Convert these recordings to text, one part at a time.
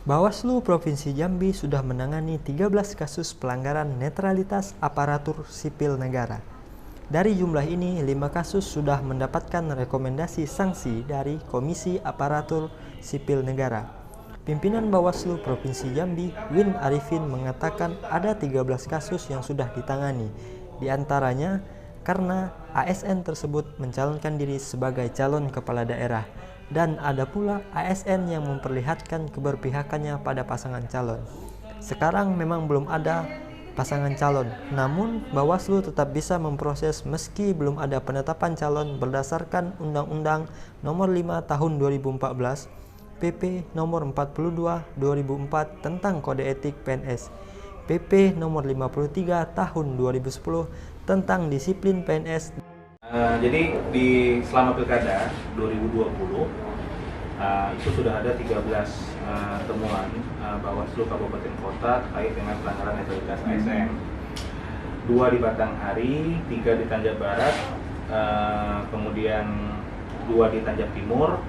Bawaslu Provinsi Jambi sudah menangani 13 kasus pelanggaran netralitas aparatur sipil negara. Dari jumlah ini, 5 kasus sudah mendapatkan rekomendasi sanksi dari Komisi Aparatur Sipil Negara. Pimpinan Bawaslu Provinsi Jambi, Win Arifin, mengatakan ada 13 kasus yang sudah ditangani, di antaranya karena ASN tersebut mencalonkan diri sebagai calon kepala daerah, dan ada pula ASN yang memperlihatkan keberpihakannya pada pasangan calon. Sekarang memang belum ada pasangan calon, namun Bawaslu tetap bisa memproses meski belum ada penetapan calon berdasarkan Undang-Undang Nomor 5 Tahun 2014, PP Nomor 42 2004 tentang Kode Etik PNS, PP Nomor 53 Tahun 2010 tentang Disiplin PNS. Jadi selama pilkada 2020 itu sudah ada 13 temuan Bawaslu Kabupaten Kota terkait dengan pelanggaran netralitas ASN. 2 di Batanghari, 3 di Tanjab Barat, kemudian 2 di Tanjab Timur,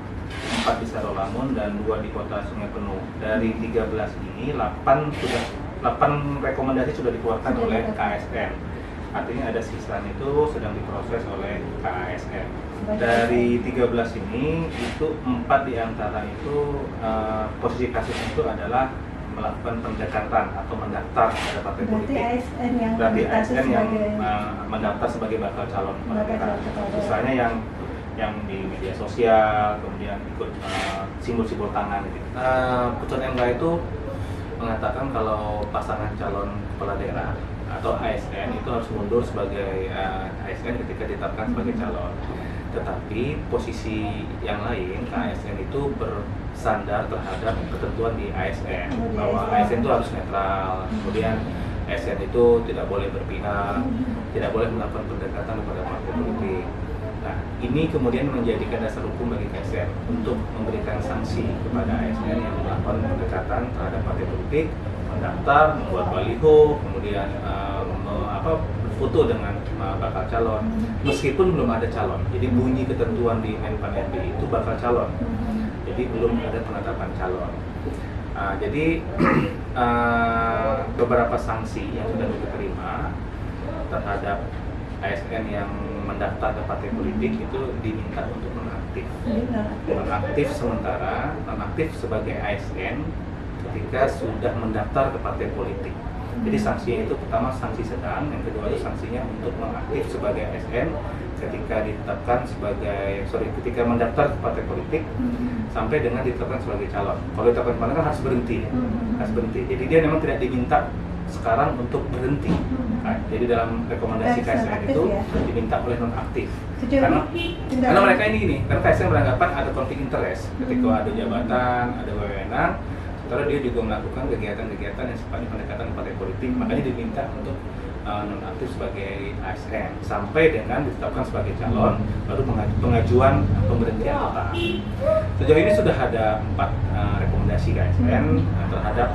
4 di Sarolamun, dan 2 di Kota Sungai Penuh. Dari 13 ini 8 rekomendasi sudah dikeluarkan oleh KASN. Artinya ada sisaan itu sedang diproses oleh KASN. Dari 13 ini, itu 4 diantara itu posisi kasus itu adalah melakukan pendekatan atau mendaftar pada partai politik. Berarti ASN yang mendaftar sebagai bakal calon kepala daerah. Misalnya yang di media sosial, kemudian ikut simbol-simbol tangan gitu. Putusan MK itu mengatakan kalau pasangan calon kepala daerah atau ASN itu harus mundur sebagai ASN ketika ditetapkan sebagai calon. Tetapi posisi yang lain, ASN itu bersandar terhadap ketentuan di ASN, bahwa ASN itu harus netral, kemudian ASN itu tidak boleh berpihak, tidak boleh melakukan pendekatan kepada partai politik. Nah, ini kemudian menjadikan dasar hukum bagi KSN untuk memberikan sanksi kepada ASN yang melakukan pendekatan terhadap partai politik, mendaftar, membuat baliho, kemudian foto dengan bakal calon, meskipun belum ada calon. Jadi bunyi ketentuan di Menpan RB itu bakal calon, jadi belum ada penetapan calon. Jadi beberapa sanksi yang sudah diterima terhadap ASN yang mendaftar ke partai politik itu diminta untuk nonaktif sementara, nonaktif sebagai ASN ketika sudah mendaftar ke partai politik. Jadi sanksinya itu pertama sanksi sedang, yang kedua itu sanksinya untuk nonaktif sebagai ASN ketika ditetapkan ketika mendaftar ke partai politik sampai dengan ditetapkan sebagai calon. Kalau ditetapkan calon kan harus berhenti. Jadi dia memang tidak diminta sekarang untuk berhenti. Jadi dalam rekomendasi KSN itu diminta oleh nonaktif. Karena mereka ini karena KSN beranggapan ada konflik interest ketika ada jabatan, ada wewenang, sementara dia juga melakukan kegiatan-kegiatan yang sifatnya pendekatan partai politik, makanya diminta untuk nonaktif sebagai ASN sampai dengan ditetapkan sebagai calon, baru pengajuan pemberhentian total. Sejauh ini sudah ada 4 rekomendasi KSN terhadap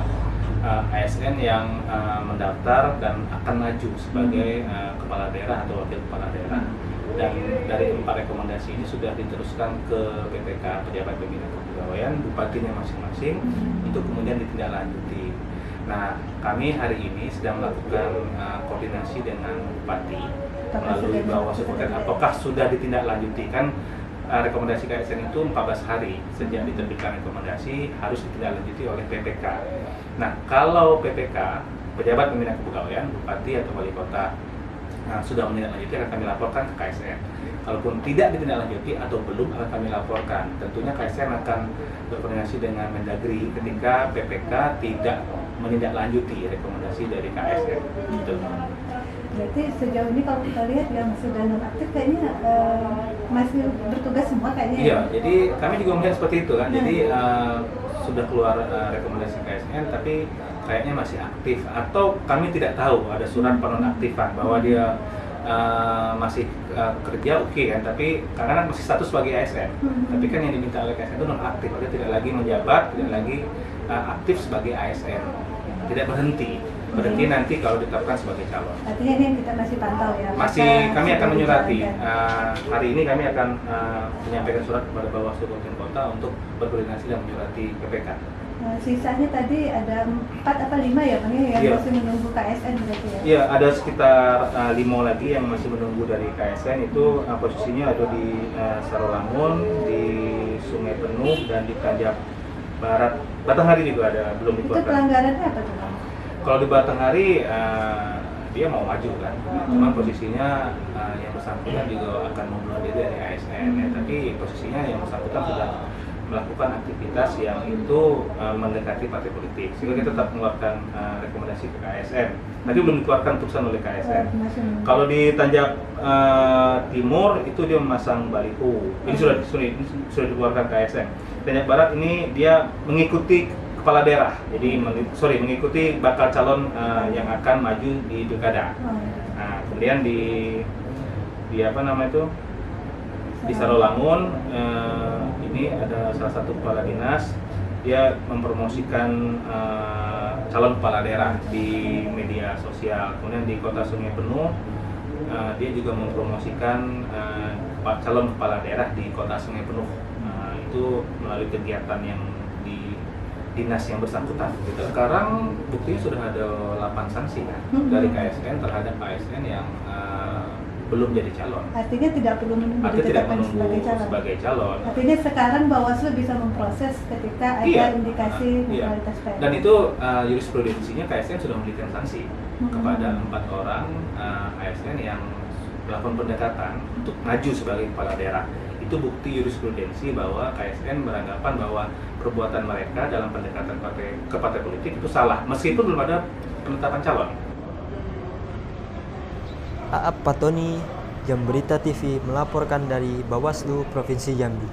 ASN yang mendaftar dan akan maju sebagai kepala daerah atau wakil kepala daerah. Dan dari 4 rekomendasi ini sudah diteruskan ke PPK, pejabat pembina kepegawaian, bupatinya masing-masing, untuk kemudian ditindaklanjuti. Nah, kami hari ini sedang melakukan koordinasi dengan bupati melalui Bawaslu Kota. Apakah sudah ditindaklanjuti? Kan rekomendasi KSN itu 14 hari sejak diterbitkan rekomendasi harus ditindaklanjuti oleh PPK. Nah, kalau PPK, pejabat pembina kepegawaian, bupati atau wali kota sudah menindaklanjuti, akan kami laporkan ke KSN. Kalaupun tidak ditindaklanjuti atau belum, akan kami laporkan. Tentunya KSN akan berkoordinasi dengan Mendagri ketika PPK tidak menindaklanjuti rekomendasi dari KSN. Gitu. Berarti sejauh ini kalau kita lihat yang sudah nonaktif kayaknya masih bertugas semua kayaknya. Iya, jadi kami juga melihat seperti itu kan. Jadi sudah keluar rekomendasi KSN, tapi kayaknya masih aktif, atau kami tidak tahu ada surat penonaktifan bahwa dia masih kerja, oke kan, tapi karena masih status sebagai ASN, tapi kan yang diminta oleh KSN itu nonaktif, dia tidak lagi menjabat, tidak lagi aktif sebagai ASN, tidak berhenti nanti kalau ditetapkan sebagai calon. Artinya ini yang kita masih pantau ya? Kami akan menyurati, hari ini kami akan menyampaikan surat kepada Bawaslu Kabupaten Kota untuk berkoordinasi dan menyurati PPK Sisanya tadi ada 4 apa 5 ya Bang ya, yang Iya. masih menunggu KSN berarti ya? Iya, ada sekitar 5 lagi yang masih menunggu dari KSN. Itu posisinya ada di Sarolangun, di Sungai Penuh, dan di Tanjab Barat. Batanghari juga ada, belum Itu dikeluarkan. pelanggarannya apa tuh Bang? Kalau di Batanghari dia mau maju kan, cuman posisinya yang bersangkutan juga akan membunuh diri dari ASN ya. Tapi posisinya yang bersangkutan sudah melakukan aktivitas yang itu mendekati partai politik, sehingga kita tetap mengeluarkan rekomendasi ke KSN. Tadi belum dikeluarkan putusan oleh KSN. Masih menunggu. Kalau di Tanjab Timur itu dia memasang baliho. Ini sudah dikeluarkan KSN. Tanjab Barat ini dia mengikuti kepala daerah. Jadi mengikuti bakal calon yang akan maju di pilkada. Nah, kemudian di apa nama itu? Di Sarolangun ini ada salah satu kepala dinas, dia mempromosikan calon kepala daerah di media sosial. Kemudian di Kota Sungai Penuh dia juga mempromosikan calon kepala daerah di Kota Sungai Penuh. Itu melalui kegiatan yang di dinas yang bersangkutan. Gitu. Sekarang buktinya sudah ada 8 sanksi kan dari KSN terhadap ASN yang belum jadi calon. Artinya tidak perlu menunggu Artinya tidak ditetapkan menunggu sebagai calon. Artinya sekarang Bawaslu bisa memproses ketika ada indikasi netralitas PNS. Dan itu jurisprudensinya KSN sudah memberikan sanksi kepada 4 orang ASN yang melakukan pendekatan untuk maju sebagai kepala daerah. Itu bukti jurisprudensi bahwa KSN beranggapan bahwa perbuatan mereka dalam pendekatan ke partai politik itu salah, meskipun belum ada penetapan calon. Aap Patoni, Jam Berita TV melaporkan dari Bawaslu Provinsi Jambi.